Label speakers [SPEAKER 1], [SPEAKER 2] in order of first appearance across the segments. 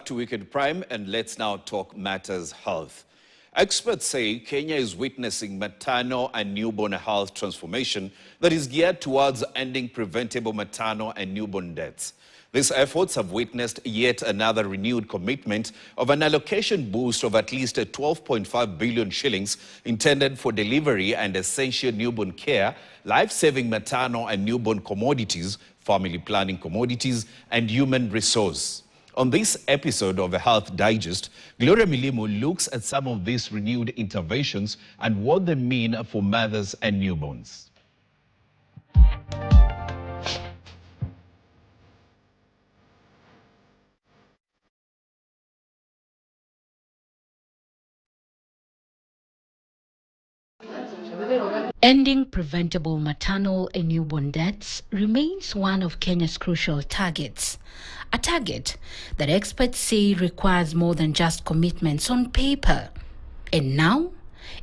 [SPEAKER 1] back to Wicked Prime, and let's now talk matters health. Experts say Kenya is witnessing maternal and newborn health transformation that is geared towards ending preventable maternal and newborn deaths. These efforts have witnessed yet another renewed commitment of an allocation boost of at least 12.5 billion shillings intended for delivery and essential newborn care, life-saving maternal and newborn commodities, family planning commodities, and human resource. On this episode of the Health Digest, Gloria Milimu looks at some of these renewed interventions and what they mean for mothers and newborns.
[SPEAKER 2] Ending preventable maternal and newborn deaths remains one of Kenya's crucial targets. A target that experts say requires more than just commitments on paper. And now,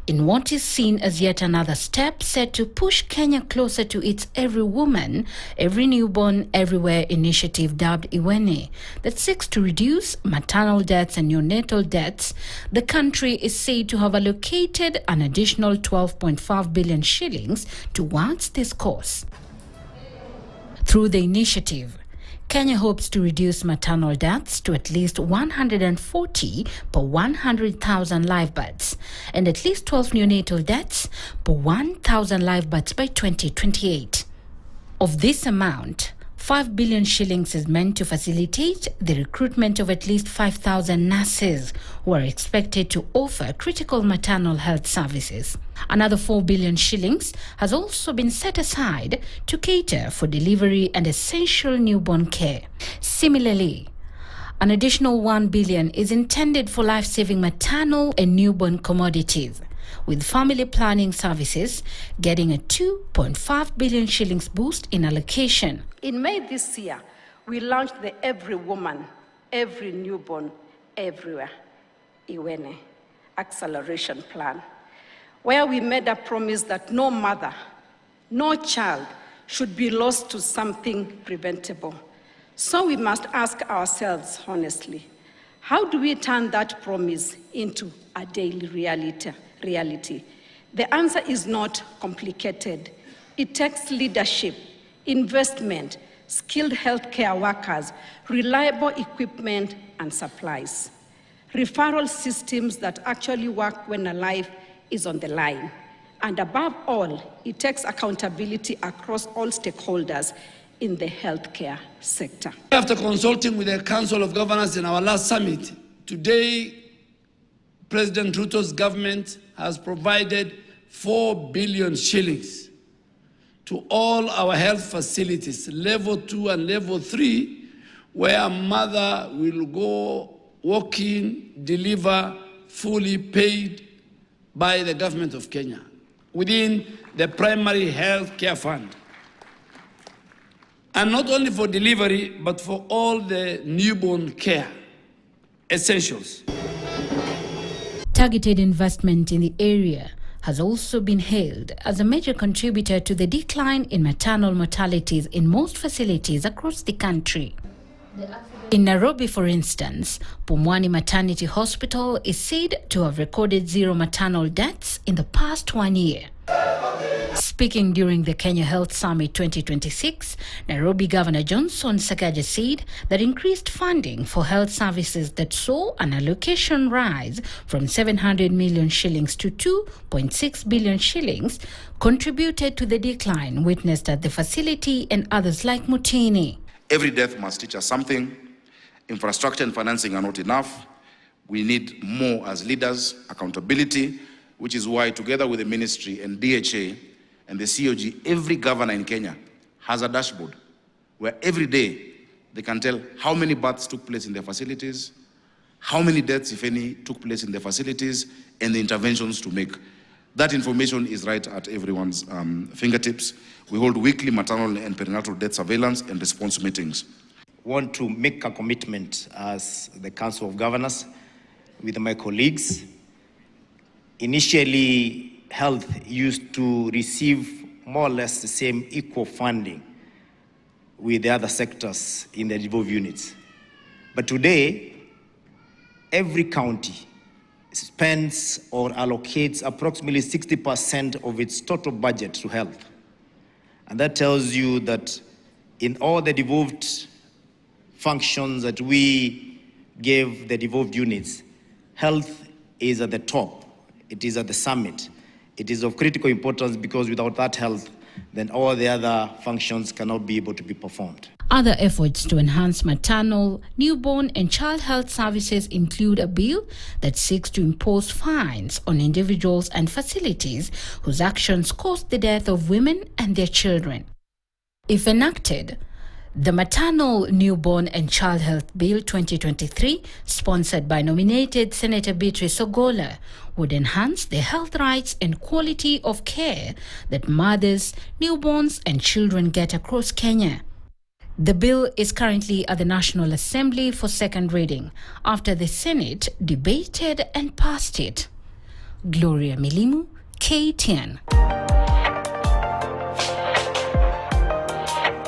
[SPEAKER 2] in what is seen as yet another step set to push Kenya closer to its Every Woman, Every Newborn, Everywhere initiative dubbed Iwene, that seeks to reduce maternal deaths and neonatal deaths, the country is said to have allocated an additional 12.5 billion shillings towards this cause. Through the initiative, Kenya hopes to reduce maternal deaths to at least 140 per 100,000 live births and at least 12 neonatal deaths per 1,000 live births by 2028. Of this amount, 5 billion shillings is meant to facilitate the recruitment of at least 5,000 nurses who are expected to offer critical maternal health services. Another 4 billion shillings has also been set aside to cater for delivery and essential newborn care. Similarly, an additional 1 billion is intended for life-saving maternal and newborn commodities, with family planning services getting a 2.5 billion shillings boost in allocation.
[SPEAKER 3] In May this year, we launched the Every Woman, Every Newborn, Everywhere Iwene acceleration plan, where we made a promise that no mother, no child should be lost to something preventable. So we must ask ourselves honestly, how do we turn that promise into a daily reality? The answer is not complicated. It takes leadership, investment, skilled healthcare workers, reliable equipment and supplies, referral systems that actually work when a life is on the line. And above all, it takes accountability across all stakeholders in the healthcare sector.
[SPEAKER 4] After consulting with the Council of Governors in our last summit, today President Ruto's government has provided 4 billion shillings to all our health facilities, level 2 and level 3, where a mother will go walk in, deliver, fully paid by the government of Kenya within the primary health care fund. And not only for delivery, but for all the newborn care essentials.
[SPEAKER 2] Targeted investment in the area has also been hailed as a major contributor to the decline in maternal mortalities in most facilities across the country. In Nairobi, for instance, Pumwani Maternity Hospital is said to have recorded 0 maternal deaths in the past 1 year. Speaking during the Kenya Health Summit 2026, Nairobi Governor Johnson Sakaja said that increased funding for health services that saw an allocation rise from 700 million shillings to 2.6 billion shillings contributed to the decline witnessed at the facility and others like Mutini.
[SPEAKER 5] Every death must teach us something. Infrastructure and financing are not enough. We need more as leaders, accountability, which is why together with the ministry and DHA and the COG, every governor in Kenya has a dashboard where every day they can tell how many births took place in their facilities, how many deaths, if any, took place in their facilities, and the interventions to make. That information is right at everyone's fingertips. We hold weekly maternal and perinatal death surveillance and response meetings.
[SPEAKER 6] Want to make a commitment as the Council of Governors with my colleagues. Initially, health used to receive more or less the same equal funding with the other sectors in the devolved units. But today, every county spends or allocates approximately 60% of its total budget to health. And that tells you that in all the devolved functions that we give the devolved units, health is at the top. It is at the summit. It is of critical importance because without that health, then all the other functions cannot be able to be performed.
[SPEAKER 2] Other efforts to enhance maternal, newborn and child health services include a bill that seeks to impose fines on individuals and facilities whose actions caused the death of women and their children. If enacted, the Maternal, Newborn and Child Health Bill 2023, sponsored by nominated Senator Beatrice Ogola, would enhance the health rights and quality of care that mothers, newborns and children get across Kenya. The bill is currently at the National Assembly for second reading after the Senate debated and passed it. Gloria Milimu, KTN.